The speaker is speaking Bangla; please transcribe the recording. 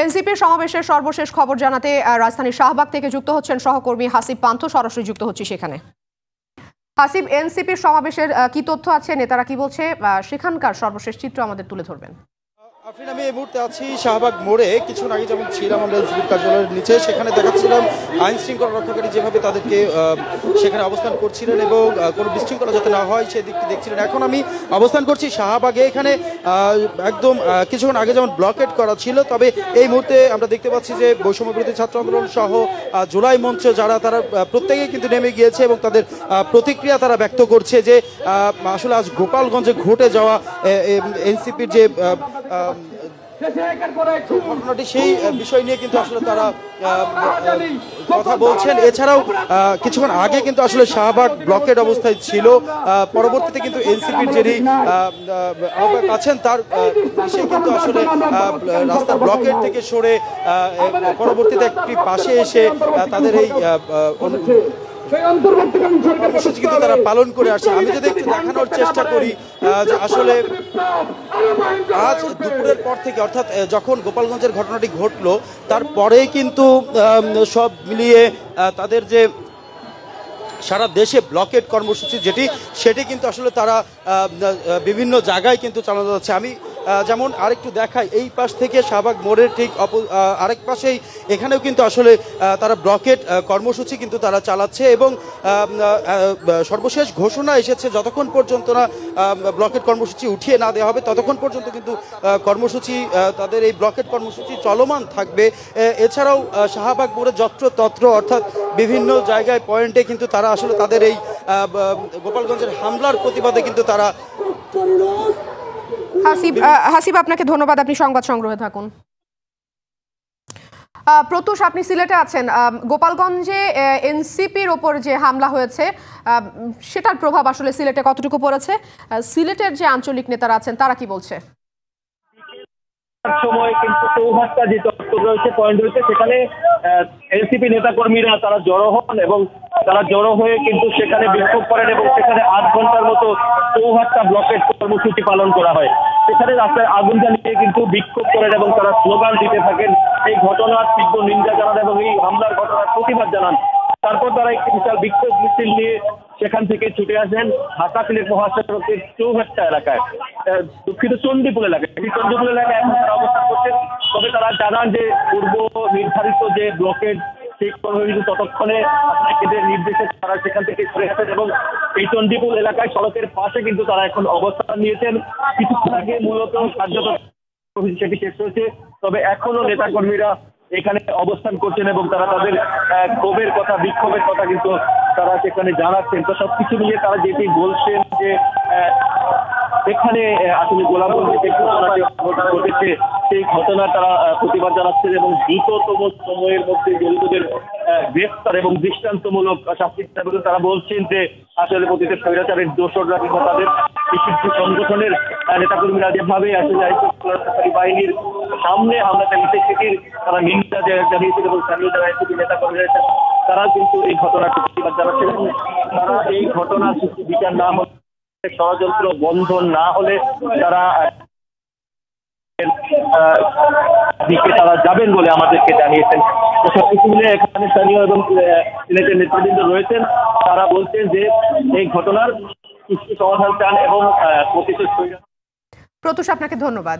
এনসিপির সমাবেশের সর্বশেষ খবর জানাতে রাজধানীর শাহবাগ থেকে যুক্ত হচ্ছেন সহকর্মী হাসিব পান্থ। সরাসরি যুক্ত হচ্ছি সেখানে। হাসিব, এনসিপির সমাবেশের কি তথ্য আছে, নেতারা কি বলছে, সেখানকার সর্বশেষ চিত্র আমাদের তুলে ধরবেন। আফরিন, আমি এই মুহূর্তে আছি শাহবাগ মোড়ে। কিছুক্ষণ আগে যেমন ছিলাম আমরা এনসিপির কার্যালয়ের নিচে, সেখানে দেখাচ্ছিলাম আইন শৃঙ্খলা রক্ষাকারী যেভাবে তাদেরকে সেখানে অবস্থান করছিলেন এবং কোনো বিশৃঙ্খলা যাতে না হয় সেদিকটি দেখছিলেন। এখন আমি অবস্থান করছি শাহবাগে। এখানে একদম কিছুক্ষণ আগে যেমন ব্লকেট করা ছিল, তবে এই মুহূর্তে আমরা দেখতে পাচ্ছি যে বৈষম্য বিরোধী ছাত্র আন্দোলন সহ জুলাই মঞ্চ যারা, তারা প্রত্যেকেই কিন্তু নেমে গিয়েছে এবং তাদের প্রতিক্রিয়া তারা ব্যক্ত করছে যে আসলে আজ গোপালগঞ্জে ঘটে যাওয়া এনসিপির যে ঘটনাটি, সেই বিষয় নিয়ে কিন্তু আসলে তারা কথা বলছেন। এছাড়াও কিছুক্ষণ আগে কিন্তু আসলে শাহবাগ ব্লকেট অবস্থায় ছিল। পরবর্তীতে কিন্তু এনসিপির যিনি আহ্বায়ক আছেন তার সে কিন্তু আসলে রাস্তার ব্লকেট থেকে সরে পরবর্তীতে একটি পাশে এসে তাদের এই কর্মসূচি কিন্তু তারা পালন করে আসছে। আমি যদি একটু দেখানোর চেষ্টা করি যে আসলে আজ দুপুরের পর থেকে, অর্থাৎ যখন গোপালগঞ্জের ঘটনাটি ঘটলো তারপরেই কিন্তু সব মিলিয়ে তাদের যে সারা দেশে ব্লকেট কর্মসূচি সেটি কিন্তু আসলে তারা বিভিন্ন জায়গায় কিন্তু চালানো যাচ্ছে। আমি যেমন আরেকটু দেখাই, এই পাশ থেকে শাহবাগ মোড়ের ঠিক আরেক পাশেই এখানেও কিন্তু আসলে তারা ব্লকেট কর্মসূচি কিন্তু তারা চালাচ্ছে এবং সর্বশেষ ঘোষণা এসেছে যতক্ষণ পর্যন্ত না ব্লকেট কর্মসূচি উঠিয়ে না দেওয়া হবে ততক্ষণ পর্যন্ত কিন্তু কর্মসূচি, তাদের এই ব্লকেট কর্মসূচি চলমান থাকবে। এছাড়াও শাহবাগ মোড়ে যত্রতত্র অর্থাৎ বিভিন্ন জায়গায় পয়েন্টে কিন্তু তারা আসলে তাদের এই গোপালগঞ্জের হামলার প্রতিবাদে কিন্তু তারা। হাসিব, আপনাকে ধন্যবাদ, আপনি সংবাদ সংগ্রহে থাকুন। প্রত্যুষ, আপনি সিলেটে আছেন। গোপালগঞ্জে এনসিপির ওপর যে হামলা হয়েছে সেটার প্রভাব আসলে সিলেটে কতটুকু পড়েছে? সিলেটের যে আঞ্চলিক নেতারা আছেন তারা কি বলছে? সময় কিন্তু চৌহাট্টা যে চত্বর রয়েছে, পয়েন্ট রয়েছে, সেখানে এনসিপি নেতাকর্মীরা তারা জড়ো হন এবং তারা জড়ো হয়ে কিন্তু সেখানে বিক্ষোভ করেন এবং সেখানে 8 ঘন্টার মতো চৌহাট্টা ব্লকের কর্মসূচি পালন করা হয়। সেখানে রাস্তায় আগুন জ্বালিয়ে কিন্তু বিক্ষোভ করেন এবং তারা স্লোগান দিতে থাকেন। এই ঘটনার তীব্র নিন্দা জানান এবং এই হামলার ঘটনার প্রতিবাদ জানান। তারপর তারা একটি বিশাল বিক্ষোভ মিছিল নিয়ে সেখান থেকে ছুটে আসেন ঢাকা সিলেট মহাসড়কের চৌহাট্টা এলাকায়, দুঃখিত চণ্ডীপুর এলাকায়। এই চণ্ডীপুর এলাকায় এখন তারা অবস্থান করছেন। তবে তারা জানান যে পূর্ব নির্ধারিত যে ব্লকের সেই কর্মসূচি ততক্ষণে এদের নির্দেশে তারা সেখান থেকে সরে আসেন এবং এই চণ্ডীপুর এলাকায় সড়কের পাশে কিন্তু তারা এখন অবস্থান নিয়েছেন। কিছুক্ষণ আগে মূলত কার্যত সেটি শেষ হয়েছে, তবে এখনো নেতাকর্মীরা এখানে অবস্থান করছেন এবং তারা তাদের ক্ষোভের কথা, বিক্ষোভের কথা কিন্তু তারা সেখানে জানাচ্ছেন। তো সবকিছু মিলিয়ে তারা যেটি বলছেন যে এখানে আসলে গোলাপগঞ্জে যে ঘটনাটি ঘটেছে সেই ঘটনা তারা প্রতিবাদ জানাচ্ছেন এবং দ্রুততম সময়ের মধ্যে জড়িতদের গ্রেফতার এবং দৃষ্টান্তমূলক শাস্তি দাবি করে তারা বলছেন যে আসলে প্রতিটা স্বৈরাচারের দোসররা কিংবা তাদের বিশিষ্ট সংগঠনের নেতাকর্মীরা যেভাবে আসলে আইনশৃঙ্খলা বাহিনীর সামনে হামলা চালিয়েছে সেটির তারা নিন্দা জানিয়েছেন এবং স্থানীয় যারা এনসিপি নেতাকর্মীরা তারা কিন্তু এই ঘটনার প্রতিবাদ জানাচ্ছেন এবং তারা এই ঘটনার বিচার না হলে, ষড়যন্ত্র বন্ধ না হলে তারা দিকে তারা যাবেন বলে আমাদেরকে জানিয়েছেন। সবকিছু মিলে এখানে স্থানীয় এবং সিলেটের নেতৃবৃন্দ রয়েছেন, তারা বলছেন যে এই ঘটনার সুষ্ঠু সমাধান চান এবং প্রতিশোধ। প্রত্যুষ, আপনাকে ধন্যবাদ।